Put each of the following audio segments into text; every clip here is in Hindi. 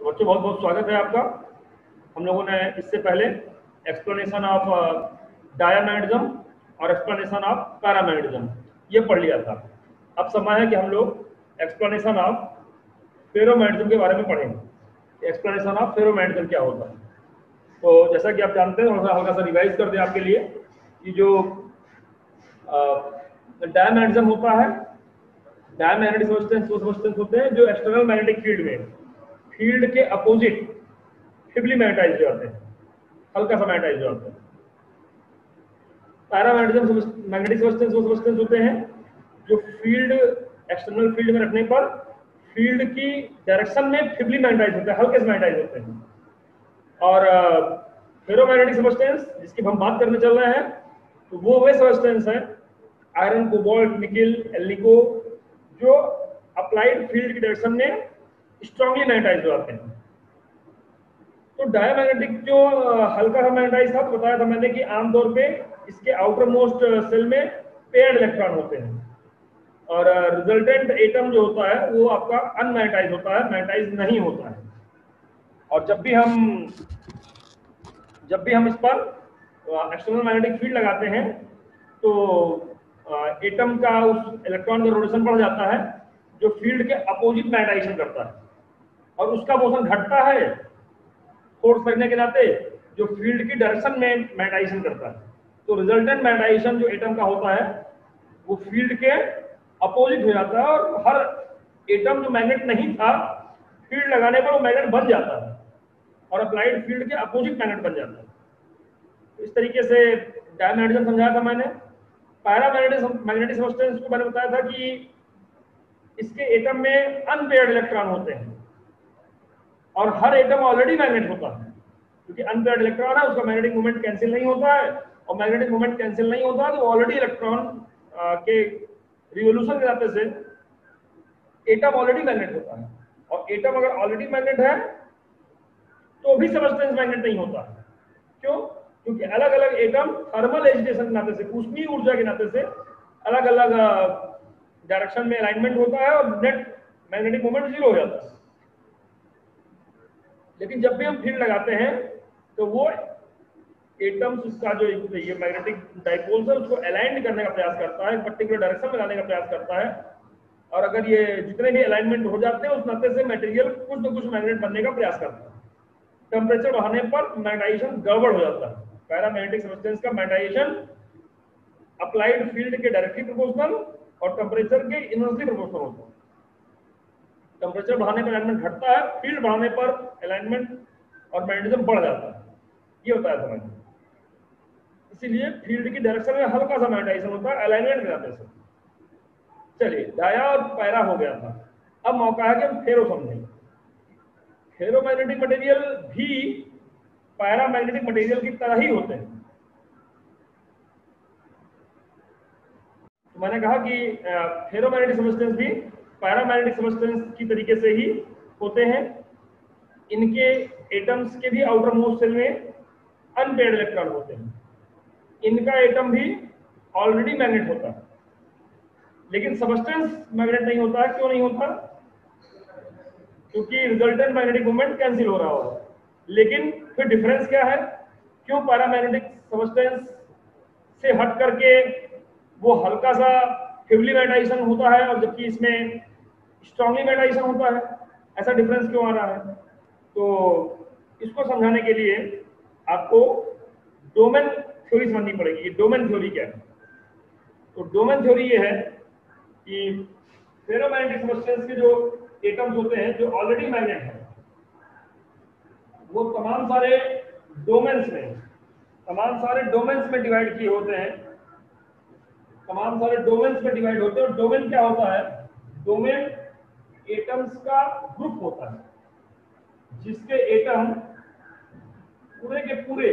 तो बच्चों बहुत बहुत स्वागत है आपका। हम लोगों ने इससे पहले एक्सप्लेनेशन ऑफ डायमैग्नेटिज्म और एक्सप्लेनेशन ऑफ पैरामैग्नेटिज्म ये पढ़ लिया था। अब समय है कि हम लोग एक्सप्लेनेशन ऑफ फेरोमैग्नेटिज्म के बारे में पढ़ेंगे। एक्सप्लेनेशन ऑफ फेरोमैग्नेटिज्म क्या होता है, तो जैसा कि आप जानते हैं, थोड़ा सा हल्का सा रिवाइज कर दें आपके लिए कि जो डायमैग्नेटिज्म होता है, डायमैग्नेटिक सब्सटेंस होते हैं जो एक्सटर्नल मैग्नेटिक फील्ड में फील्ड के अपोजिट फिबली मैग्नेटाइज हो जाते हैं, हल्का सा मैग्नेटाइज हो जाते हैं। पैरामैग्नेटिज्म मैग्नेटिक सब्सटेंस होते हैं जो फील्ड एक्सटर्नल फील्ड में रखने पर फील्ड की डायरेक्शन में फिबली मैग्नेटाइज होते हैं, हल्के से मैग्नेटाइज होते हैं। और फेरोमैग्नेटिक सब्सटेंस जिसकी हम बात करने चल रहे हैं, तो वो वे सब्सटेंस है आयरन, कोबाल्ट, निकिल, एल्निको, जो अप्लाइड फील्ड की डायरेक्शन में स्ट्रांगली मैग्नेटाइज हो जाते हैं। तो डायमैग्नेटिक जो हल्का सा मैग्नेटाइज था, तो बताया था मैंने कि आमतौर पे इसके आउटर मोस्ट सेल में पेयर्ड इलेक्ट्रॉन होते हैं और रिजल्टेंट एटम जो होता है वो आपका अनमैग्नेटाइज होता है, मैग्नेटाइज नहीं होता है। और जब भी हम इस पर एक्सटर्नल मैग्नेटिक फील्ड लगाते हैं तो एटम का उस इलेक्ट्रॉन का रोटेशन बढ़ जाता है जो फील्ड के अपोजिट मैग्नेटाइजेशन करता है, और उसका मोशन घटता है फोर्स लगने के नाते जो फील्ड की डायरेक्शन में मैग्नेटाइजेशन करता है। तो रिजल्टेंट मैग्नेटाइजेशन जो एटम का होता है वो फील्ड के अपोजिट हो जाता है, और हर एटम जो मैग्नेट नहीं था, फील्ड लगाने पर वो मैग्नेट बन जाता है और अप्लाइड फील्ड के अपोजिट मैग्नेट बन जाता है। तो इस तरीके से डायमैग्नेटिज्म समझाया था मैंने। पैरामैग्नेटिक सब्सटेंस को मैंने बताया था कि इसके एटम में अनपेयर्ड इलेक्ट्रॉन होते हैं और हर एटम ऑलरेडी मैग्नेट होता है, क्योंकि अनपेयर्ड इलेक्ट्रॉन है, उसका मैग्नेटिक मोमेंट कैंसिल नहीं होता है, और मैग्नेटिक मोमेंट कैंसिल नहीं होता है तो ऑलरेडी इलेक्ट्रॉन के रिवोल्यूशन के नाते से एटम ऑलरेडी मैग्नेट होता है। और एटम अगर ऑलरेडी मैग्नेट है तो भी सब्सटेंस मैग्नेट नहीं होता है। क्यों? क्योंकि अलग अलग एटम थर्मल एजिटेशन के नाते से, ऊष्मीय ऊर्जा के नाते से अलग अलग डायरेक्शन में अलाइनमेंट होता है और नेट मैग्नेटिक मोमेंट जीरो हो जाता है। लेकिन जब भी हम फील्ड लगाते हैं तो वो एटम्स उसका जो ये मैग्नेटिक डाइपोल्स है उसको अलाइन करने का प्रयास करता है, पर्टिकुलर डायरेक्शन में लाने का प्रयास करता है, और अगर ये जितने भी अलाइनमेंट हो जाते हैं उस नाते से मटेरियल कुछ न कुछ मैग्नेट बनने का प्रयास करता है। टेम्परेचर बढ़ाने पर मैग्नेटाइजेशन गड़बड़ हो जाता है। पैरामैग्नेटिक सब्सटेंस का मैग्नेटाइजेशन अप्लाइड फील्ड के डायरेक्टली प्रोपोर्शनल और टेम्परेचर के इनवर्सली प्रोपोर्शनल होता है। टेम्परेचर बढ़ाने पर अलाइनमेंट घटता है, फील्ड बढ़ाने पर अलाइनमेंट और मैग्नेटिज्म बढ़ जाता है। ये बताया था मैंने। इसीलिए फील्ड की डायरेक्शन में हल्का सा मैग्नेटाइजेशन होता है अलाइनमेंट के नाते से। चलिए, डाया और पैरा हो गया था, अब मौका है कि हम फेरो समझें। फेरोमैग्नेटिक मटेरियल भी पैरामैग्नेटिक मटेरियल की तरह ही होते हैं। तो मैंने कहा कि फेरोमैग्नेटिक सब्सटेंस भी पैरामैग्नेटिक सब्सटेंस की तरीके से ही होते हैं। इनके एटम्स के भी आउटर मोस्ट सेल में अनपेयर्ड इलेक्ट्रॉन होते हैं। इनका एटम भी ऑलरेडी मैग्नेट होता है, लेकिन सब्सटेंस मैग्नेट नहीं होता है। क्यों नहीं होता? क्योंकि रिजल्टेंट मैग्नेटिक मोमेंट कैंसिल हो रहा होगा। लेकिन फिर डिफरेंस क्या है? क्यों पैरामैग्नेटिक सब्सटेंस से हट करके वो हल्का सा फिबली मैग्नेटाइजेशन होता है और जबकि इसमें स्ट्रांगली मैग्नेटाइजेशन होता है? ऐसा डिफरेंस क्यों आ रहा है? तो इसको समझाने के लिए आपको डोमेन थ्योरी समझनी पड़ेगी। डोमेन थ्योरी क्या है? तो डोमेन थ्योरी ये है कि फेरोमैग्नेटिक सब्सटेंस के जो एटम्स होते हैं जो ऑलरेडी मैग्नेट है, वो तमाम सारे डोमेन्स में डिवाइड किए होते हैं। तमाम सारे डोमेन्स में डिवाइड होते हैं। और डोमेन क्या होता है? डोमेन एटम्स का ग्रुप होता है जिसके एटम पूरे के पूरे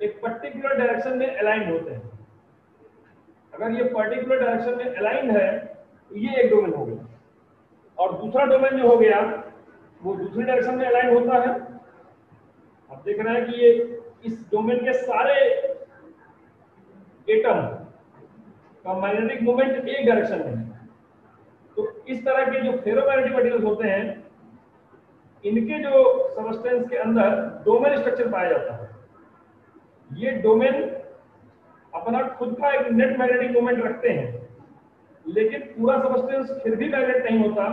एक पर्टिकुलर डायरेक्शन में अलाइन होते हैं। अगर ये पर्टिकुलर डायरेक्शन में अलाइन है तो ये एक डोमेन हो गया, और दूसरा डोमेन जो हो गया वो दूसरी डायरेक्शन में अलाइन होता है। आप देख रहे हैं कि ये इस डोमेन के सारे एटम का मैग्नेटिक मोमेंट एक डायरेक्शन में है। तो इस तरह के जो फेरोमैग्नेटिक मटेरियल्स होते हैं इनके जो सबस्टेंस के अंदर डोमेन स्ट्रक्चर पाया जाता है। ये डोमेन अपना खुद का एक नेट मैग्नेटिक मोमेंट रखते हैं, लेकिन पूरा सबस्टेंस फिर भी मैग्नेट नहीं होता,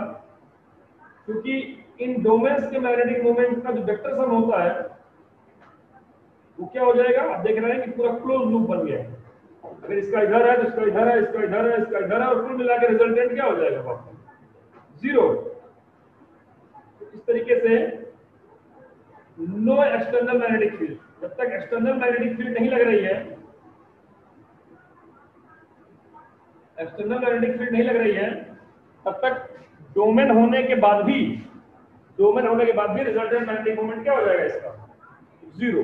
क्योंकि इन डोमेन्स के मैग्नेटिक मोमेंट का जो वेक्टर सम होता है वो क्या हो जाएगा, आप देख रहे हैं कि पूरा क्लोज लूप बन गया है। अगर इसका इधर है तो इसका इधर है, इसका इधर है, इसका इधर है, और कुल मिला के रिजल्टेंट क्या हो जाएगा आपका, 0। इस तरीके से नो एक्सटर्नल मैग्नेटिक फील्ड, जब तक एक्सटर्नल मैग्नेटिक फील्ड नहीं लग रही है, एक्सटर्नल मैग्नेटिक फील्ड नहीं लग रही है, तब तक डोमेन होने के बाद भी रिजल्टेंट मैग्नेटिक मोमेंट क्या हो जाएगा इसका, 0,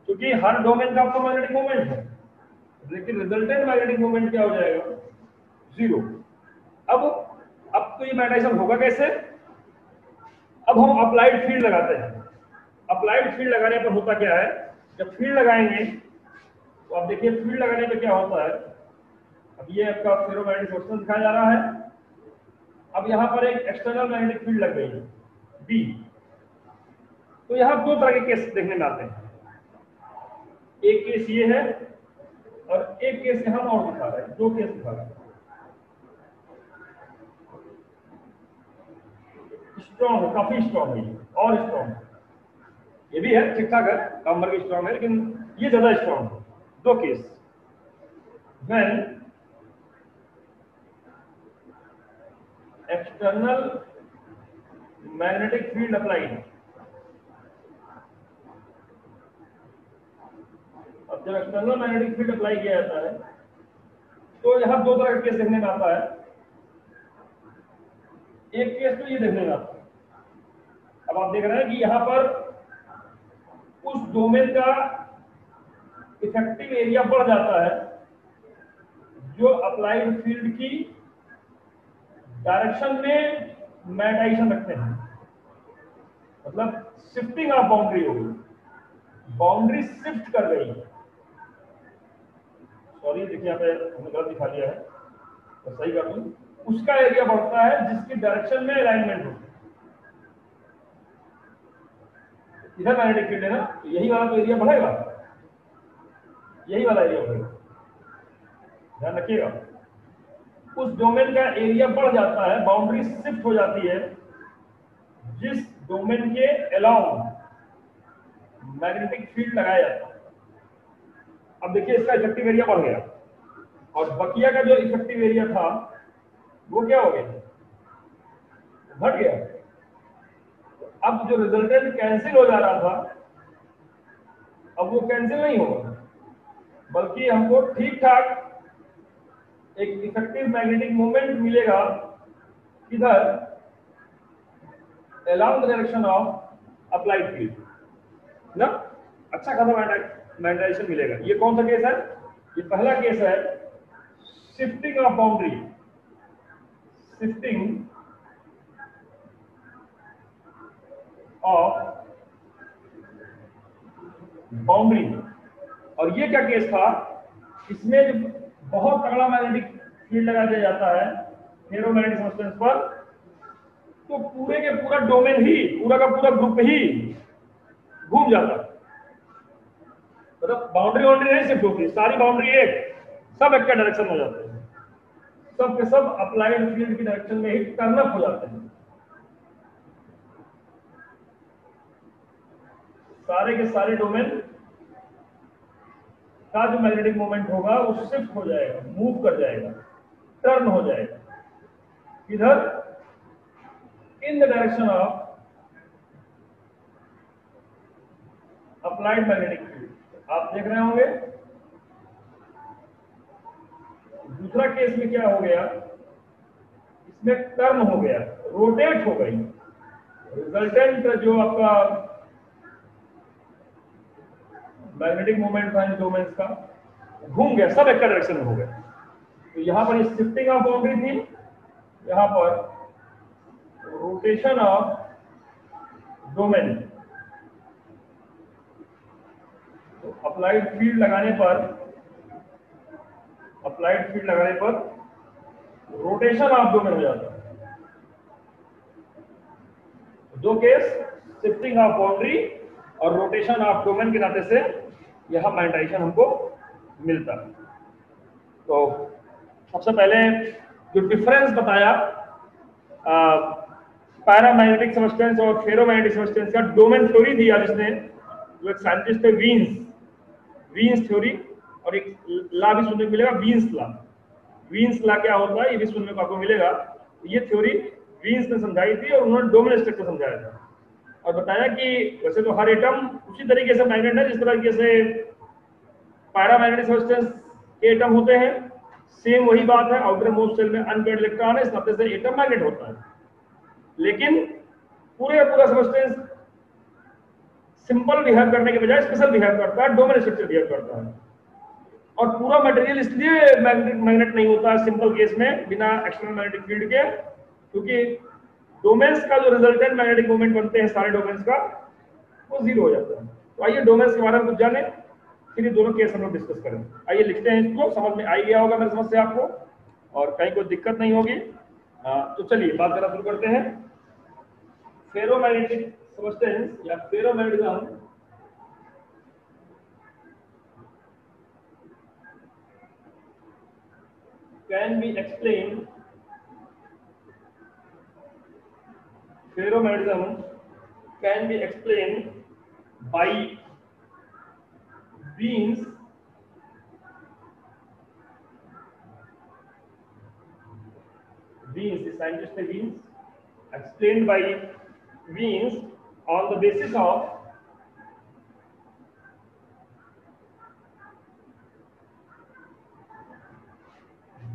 क्योंकि हर डोमेन का आपका मैग्नेटिक मोमेंट है, लेकिन रिजल्टेंट मैग्नेटिक मोमेंट क्या हो जाएगा, 0। अब तो ये मैग्नेटाइजेशन होगा कैसे, अब हम अप्लाइड फील्ड लगाते हैं। अप्लाइड फील्ड लगाने पर होता क्या है, जब फील्ड लगाएंगे तो आप देखिए फील्ड लगाने पर क्या होता है। अब ये आपका फेरोमैग्नेटिक सब्सटेंस दिखाया जा रहा है। अब यहाँ पर एक एक्सटर्नल मैग्नेटिक फील्ड लग गई है बी। तो यहाँ दो तरह के केस देखने में आते हैं, एक केस ये है और एक केस यहाँ और दिखा रहा है, दो केस दिखा रहा है। स्ट्रॉन्ग है, काफी स्ट्रॉन्ग है और स्ट्रॉन्ग है, ये भी है ठीक ठाक है, नंबर की स्ट्रॉन्ग है, लेकिन ये ज्यादा स्ट्रॉन्ग है। दो case, when external magnetic field applied. अब जब एक्सटर्नल मैग्नेटिक फील्ड अप्लाई किया जाता है तो यहां दो तरह का केस देखने में आता है। एक केस तो ये देखने में आता है, अब आप देख रहे हैं कि यहां पर उस डोमेन का इफेक्टिव एरिया बढ़ जाता है जो अप्लाइड फील्ड की डायरेक्शन में मैग्नेटाइजेशन रखते हैं, मतलब शिफ्टिंग ऑफ बाउंड्री हो गई, बाउंड्री शिफ्ट कर गई। सॉरी देखिए यहाँ पे हमने गलत दिखा दिया है, तो सही कर दूं। उसका एरिया बढ़ता है जिसकी डायरेक्शन में अलाइनमेंट होती है। इधर मैग्नेटिक फील्ड है ना, तो यही वाला तो एरिया बढ़ेगा, यही वाला एरिया बढ़ेगा, ध्यान रखिएगा। उस डोमेन का एरिया बढ़ जाता है, बाउंड्री शिफ्ट हो जाती है जिस डोमेन के अलाउंग मैग्नेटिक फील्ड लगाया जाता है। अब देखिए इसका इफेक्टिव एरिया बढ़ गया और बकिया का जो इफेक्टिव एरिया था वो क्या हो गया, घट गया। अब जो रिजल्टेंट कैंसिल हो जा रहा था अब वो कैंसिल नहीं होगा, बल्कि हमको ठीक ठाक एक इफेक्टिव मैग्नेटिक मोमेंट मिलेगा इधर along the direction of applied field ना, अच्छा खासा मैग्नेटाइजेशन मिलेगा। ये कौन सा केस है, ये पहला केस है shifting of boundary, shifting of boundary. और ये क्या केस था, इसमें बहुत तगड़ा मैग्नेटिक फील्ड लगा दिया जाता है फेरोमैग्नेटिक सब्सटेंस पर, तो पूरे के पूरा डोमेन ही, पूरा का पूरा ग्रुप ही घूम जाता है, मतलब बाउंड्री नहीं शिफ्ट होती, सारी बाउंड्री सब एक का डायरेक्शन हो जाते हैं, सब के सब अप्लाइड फील्ड की डायरेक्शन में ही टर्न अप हो जाते हैं। सारे के सारे डोमेन का जो मैग्नेटिक मोमेंट होगा वो शिफ्ट हो जाएगा, मूव कर जाएगा, टर्न हो जाएगा इधर in the direction of applied magnetic field. आप देख रहे होंगे दूसरा केस में क्या हो गया, इसमें टर्न हो गया, रोटेट हो गई, रिजल्टेंट जो आपका मैग्नेटिक मोमेंट था इन डोमेन्स का घूम गया, सब एक डायरेक्शन में हो गया। तो यहां पर शिफ्टिंग ऑफ बाउंड्री थी, यहां पर रोटेशन ऑफ डोमेन। तो अप्लाइड फील्ड लगाने पर रोटेशन ऑफ डोमेन हो जाता है। दो केस, शिफ्टिंग ऑफ बाउंड्री और रोटेशन ऑफ डोमेन के नाते से यह मैग्नेटाइजेशन हमको मिलता है। तो सबसे पहले जो डिफरेंस बताया पैरामैग्नेटिक सब्सटेंस और फेरोमैग्नेटिक सब्सटेंस का, डोमेन थ्योरी दिया जिसने, जो एक साइंटिस्ट थे वीन्स थ्योरी, और एक ला भी सुनने को मिलेगा, वीन्स ला क्या होता है ये भी सुनने को आपको मिलेगा। ये थ्योरी वीन्स ने समझाई थी और उन्होंने डोमेन स्ट्रक्चर समझाया था और बताया कि वैसे तो हर एटम उसी तरीके से मैग्नेट है जिस तरीके से पैरामैग्नेटिक सब्सटेंस के एटम होते हैं, सेम वही बात है। आउटर मोस्ट शेल में अनपेयर्ड इलेक्ट्रॉन है, इस नाते से एटम मैग्नेट होता है। लेकिन पूरा सब्सटेंस सिंपल बिहेव करने के बजाय स्पेशल बिहेव करता है, डोमेन स्ट्रक्चर बिहेव करता है। और पूरा मटेरियल इसलिए मैग्नेट नहीं होता है सिंपल केस में बिना एक्सटर्नल मैग्नेटिक फील्ड के, क्योंकि डोमेन्स का जो रिजल्टेंट मैग्नेटिक मोमेंट बनते हैं सारे डोमेन्स का, वो जीरो हो जाता है। तो आइए डोमेन्स के बारे में कुछ जाने, फिर ये दोनों केस हम लोग डिस्कस करें। आइए लिखते हैं इसको, समझ में आ गया होगा मेरे समझ से आपको, और कहीं कोई दिक्कत नहीं होगी। तो चलिए बात करना शुरू करते हैं। फेरोमैग्नेटिक सब्सटेंस या ferromagnetism can be explained, ferromagnetism can be explained by Wien's the scientist Wiens, explained by Wiens on the basis of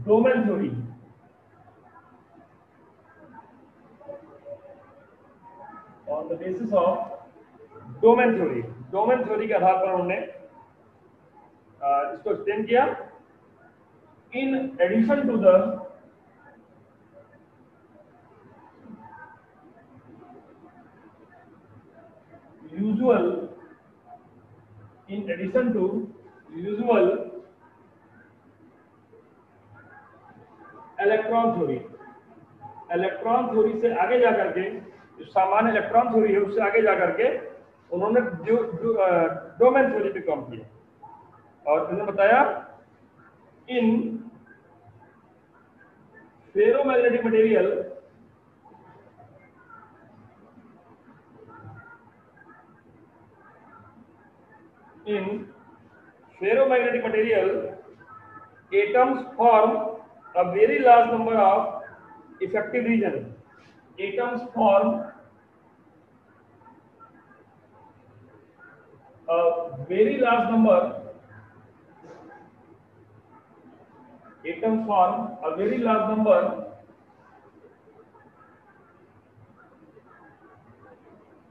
domain theory. On the basis of domain theory, domain theory के आधार पर उन्होंने इसको एक्सप्लेन किया। In addition to the usual electron theory से आगे जाकर के, जो सामान्य इलेक्ट्रॉन थ्योरी है उससे आगे जाकर के उन्होंने डोमेन थ्योरी पे काम किया और उन्होंने बताया इन ferromagnetic material atoms form a very large number of effective regions. Atoms form a very large number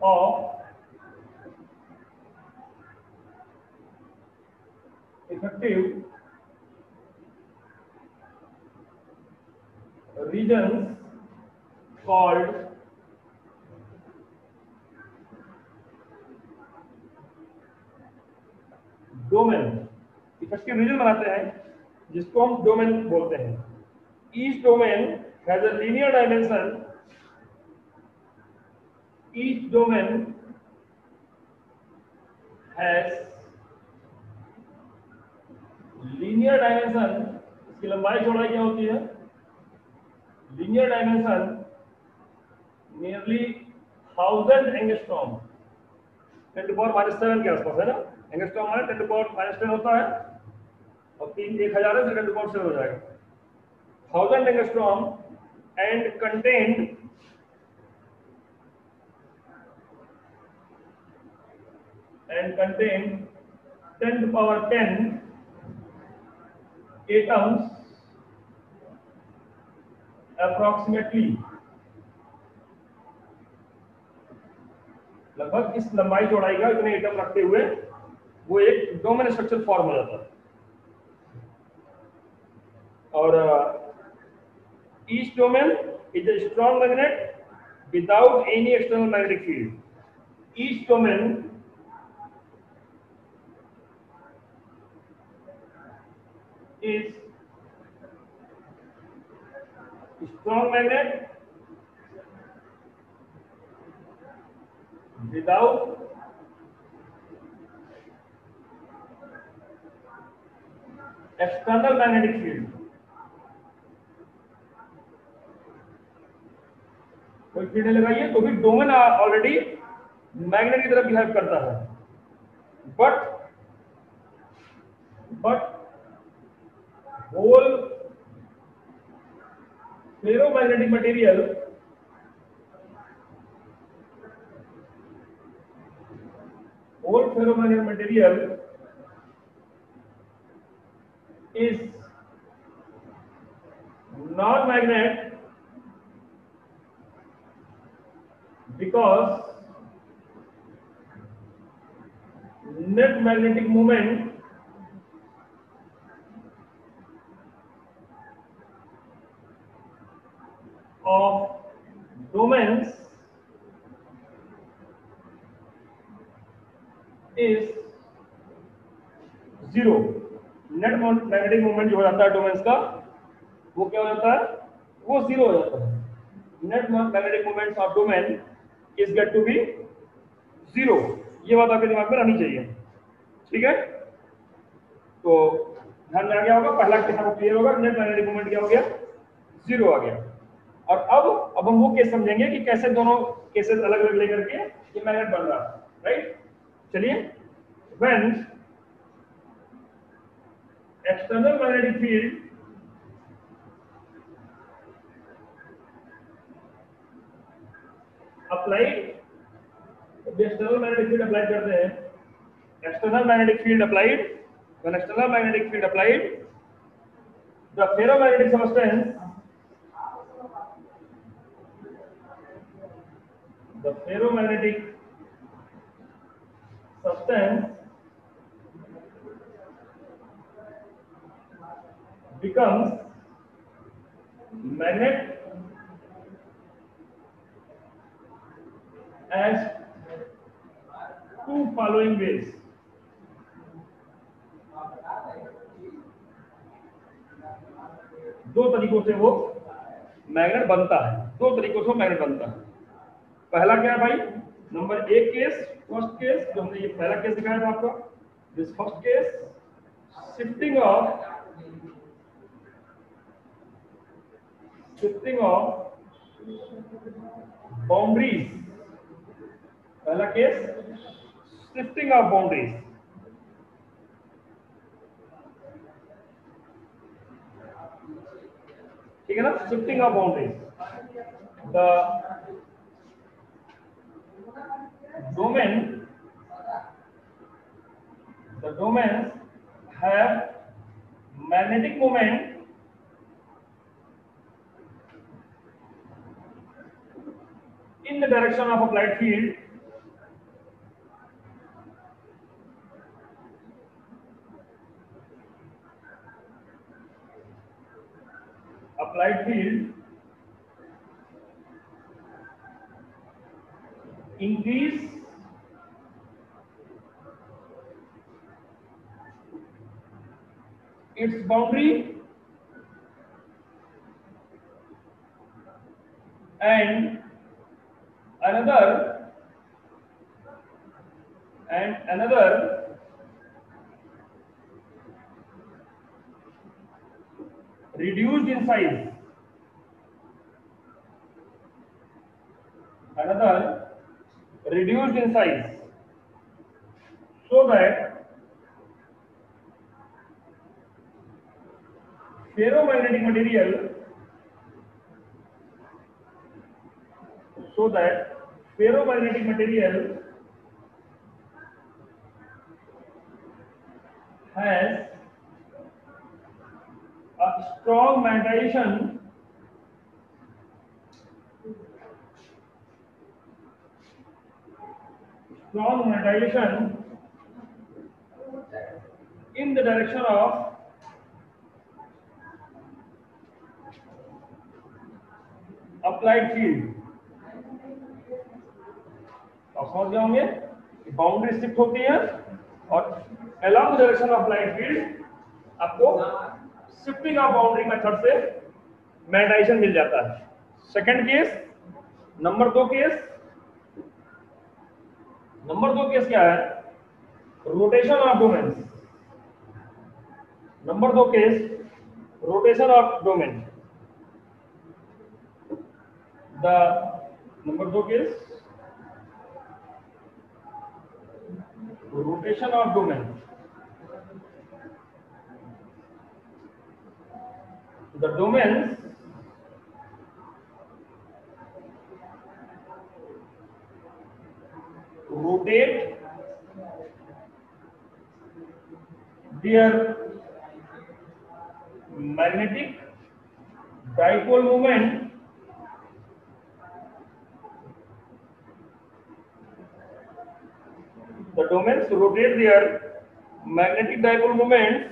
of effective regions called domain. Effective region बनाते हैं जिसको हम डोमेन बोलते हैं। Each domain has a linear dimension, each domain has linear dimension. इसकी लंबाई चौड़ाई क्या होती है? लीनियर डायमेंशन नियरली 1000 एंगस्ट्रॉम, 10⁻⁷ के आसपास है ना। एंगस्ट्रॉम माने 10⁻⁻ होता है और 1000 है तो 10⁻⁷ हो जाएगा। 1000 angstrom and contained and contain 10 to the power 10 atoms approximately। लगभग इस लंबाई चौड़ाई का इतने एटम रखते हुए वो एक डोमेन स्ट्रक्चर फॉर्म हो जाता है। और each domain is a strong magnet without any external magnetic field. Each domain is strong magnet without external magnetic field, कोई फील्ड लगाइए तो भी डोमेन ऑलरेडी मैग्नेट की तरफ बिहेव करता है, but whole ferromagnetic material is non-magnet because net magnetic moment of domains is zero. Net magnetic moment जो हो जाता है डोमेन्स का, वो क्या हो जाता है, वो जीरो हो जाता है. Net magnetic moments of domain is get to be zero. ये बात आपके दिमाग में रहनी चाहिए, ठीक है. तो ध्यान में आ गया होगा, पहला केस आपको क्लियर होगा, नेट मैग्नेटिक मोमेंट क्या हो गया, जीरो आ गया. और अब हम वो केस समझेंगे कि कैसे दोनों केसेस अलग अलग लेकर के ये मैग्नेट बन रहा है, राइट. चलिए, when external magnetic field applied, external magnetic field applied करते हैं. External magnetic field applied, when external magnetic field applied, the ferromagnetic substance, becomes magnet as two following ways. दो तरीकों से वो मैग्नेट बनता है, दो तरीकों से मैग्नेट बनता है. पहला क्या है भाई, नंबर एक केस, फर्स्ट केस जो हमने ये पहला केस दिखाया था आपको, this first case, shifting of boundaries. पहला केस, shifting of boundaries. ठीक है ना, shifting of boundaries. The domains have magnetic moment in the direction of applied field increase its boundary and another reduced in size, so that ferromagnetic material has a strong magnetization in the direction of applied field. आप समझ गए होंगे कि बाउंड्री शिफ्ट होती है और along the direction of applied field आपको शिफ्टिंग ऑफ बाउंड्री मेथड से मैग्नेटाइजेशन मिल जाता है. सेकंड केस, नंबर दो केस, नंबर 2 केस क्या है? Rotation of domain. Number 2 case rotation of domain. The number 2 case rotation of domain. The domains rotate their magnetic dipole moment the domains rotate their magnetic dipole moment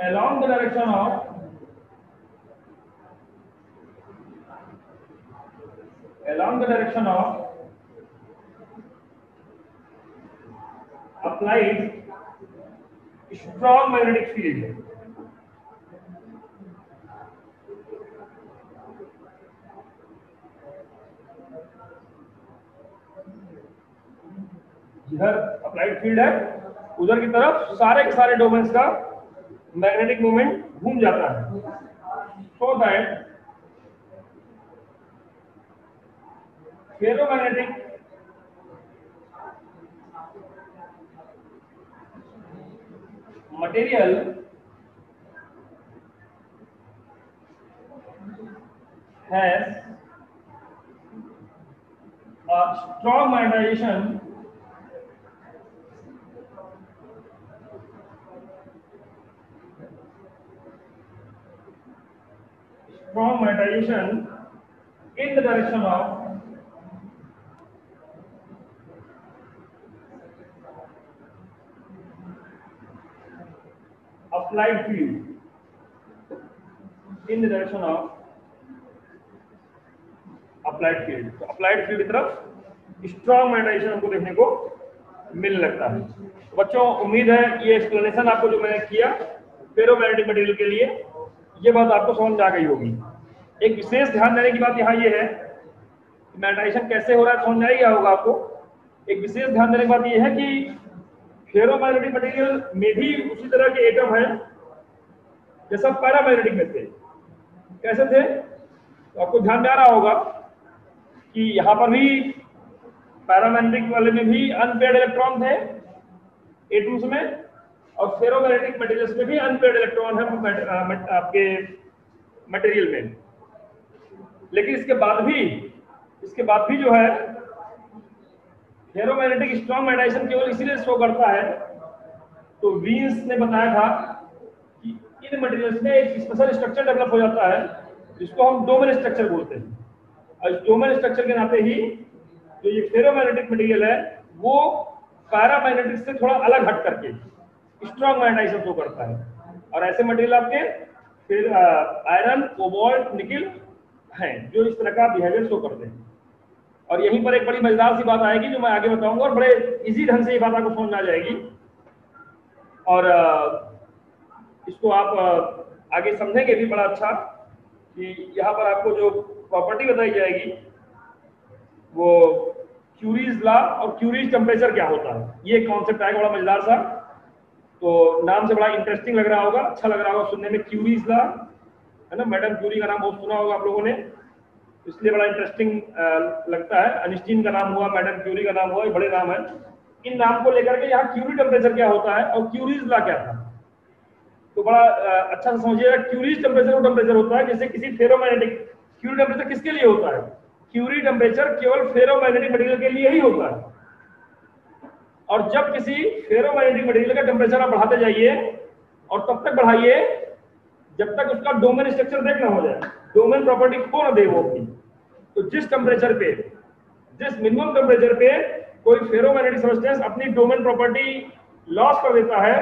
along the direction of applied strong magnetic field. जिधर अप्लाइड फील्ड है उधर की तरफ सारे के सारे डोमेन्स का मैग्नेटिक मोमेंट घूम जाता है, so that ferromagnetic material has a strong magnetization in the direction of applied field, in the direction of applied field. तो applied field की तरफ strong magnetization हमको देखने को मिलने लगता है। तो बच्चों उम्मीद है ये एक्सप्लेनेशन आपको जो मैंने किया फेरोमैग्नेटिक मटेरियल के लिए ये बात आपको समझ में आ गई होगी। एक विशेष ध्यान देने की बात यहाँ ये है कि मैग्नेटाइजेशन कैसे हो रहा है समझ में आ गया होगा आपको। एक विशेष ध्यान देने की बात ये है कि फेरोमैग्नेटिक मटेरियल में भी उसी तरह के एटम हैं जैसा पैरामैग्नेटिक में थे। कैसे थे? तो आपको ध्यान में आ रहा होगा कि यहाँ पर भी पैरामैग्नेटिक वाले में भी अनपेयर्ड इलेक्ट्रॉन थे एटम्स में और फेरोमैग्नेटिक मटेरियल्स में भी अनपेयर्ड इलेक्ट्रॉन है आपके मटेरियल में। लेकिन इसके बाद भी जो है फेरोमैग्नेटिक स्ट्रॉन्ग मैग्नेटाइजेशन केवल इसीलिए शो करता है तो वीन्स ने बताया था कि इन मटेरियल्स में एक स्पेशल स्ट्रक्चर डेवलप हो जाता है जिसको हम डोमेन स्ट्रक्चर बोलते हैं। और इस डोमेन स्ट्रक्चर के नाते ही जो ये फेरोमैग्नेटिक मटेरियल है वो पैरामैग्नेटिक से थोड़ा अलग हट करके स्ट्रॉन्ग मैग्नेटाइजेशन शो करता है। और ऐसे मटेरियल आपके फिर आयरन, कोबाल्ट, निकिल हैं जो इस तरह का बिहेवियर शो करते हैं। और यहीं पर एक बड़ी मजेदार सी बात आएगी जो मैं आगे बताऊंगा और बड़े इजी ढंग से ये बात आपको समझ में आ जाएगी और इसको आप आगे समझेंगे भी बड़ा अच्छा कि यहाँ पर आपको जो प्रॉपर्टी बताई जाएगी वो क्यूरीज लॉ और क्यूरीज टेम्परेचर क्या होता है, ये कॉन्सेप्ट आएगा बड़ा मजेदार सा। तो नाम से बड़ा इंटरेस्टिंग लग रहा होगा, अच्छा लग रहा होगा सुनने में, क्यूरीज लॉ है ना। मैडम क्यूरी का नाम बहुत सुना होगा आप लोगों ने, इसलिए बड़ा इंटरेस्टिंग लगता है। अनिस्टीन का नाम हुआ, मैडम क्यूरी का नाम हुआ, ये बड़े नाम है। इन नाम को लेकर के यहाँ क्यूरी टेम्परेचर क्या होता है और क्यूरीज लॉ क्या था तो बड़ा अच्छा से समझिएगा। क्यूरीज टेम्परेचर वो टेम्परेचर होता है जैसे किसी फेरोमैग्नेटिक, क्यूरी टेम्परेचर किसके लिए होता है? क्यूरी टेम्परेचर केवल फेरोमैग्नेटिक मटेरियल के लिए ही होता है। और जब किसी फेरोमैग्नेटिक मटेरियल का टेम्परेचर आप बढ़ाते जाइए और तब तक बढ़ाइए जब तक उसका डोमेन स्ट्रक्चर ब्रेक ना हो जाए, डोमेन प्रॉपर्टी खो ना दे वो अपनी। तो जिस टेम्परेचर पे, जिस मिनिमम टेम्परेचर पे कोई फेरोमैग्नेटिक सब्सटेंस अपनी डोमेन प्रॉपर्टी लॉस कर देता है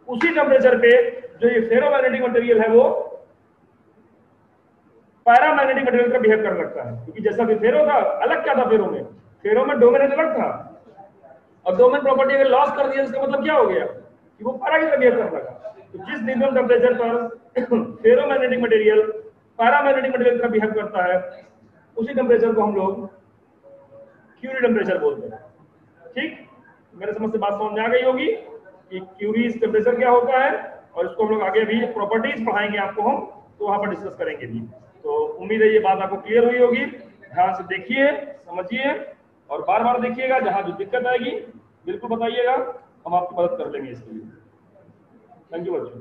उसी टेम्परेचर पे जो ये फेरोमैग्नेटिक मटेरियल है वो पैरामैग्नेटिक मटेरियल का बिहेव करने लगता है। क्योंकि जैसा कि फेरो था, अलग क्या था फेरो में डोमेन अलग था और डोमेन प्रॉपर्टी अगर लॉस कर दिया इसका मतलब क्या हो गया कि वो पैरा की तरह बिहेव करने लगा। तो जिस मिनिमम टेम्परेचर पर फेरोमैग्नेटिक मटेरियल पैरामैग्नेटिक मटेरियल का बिहेव करता है उसी टेम्परेचर को हम लोग क्यूरी टेम्परेचर बोलते हैं। ठीक, मेरे समझ से बात समझ में आ गई होगी कि क्यूरीज टेम्परेचर क्या होता है, और इसको हम लोग आगे भी प्रॉपर्टीज पढ़ाएंगे आपको हम, तो वहां पर डिस्कस करेंगे भी। तो उम्मीद है ये बात आपको क्लियर हुई होगी। ध्यान से देखिए, समझिए, और बार बार देखिएगा। जहां जो दिक्कत आएगी बिल्कुल बताइएगा, हम आपकी मदद कर लेंगे इसके लिए। थैंक यू बच्चों।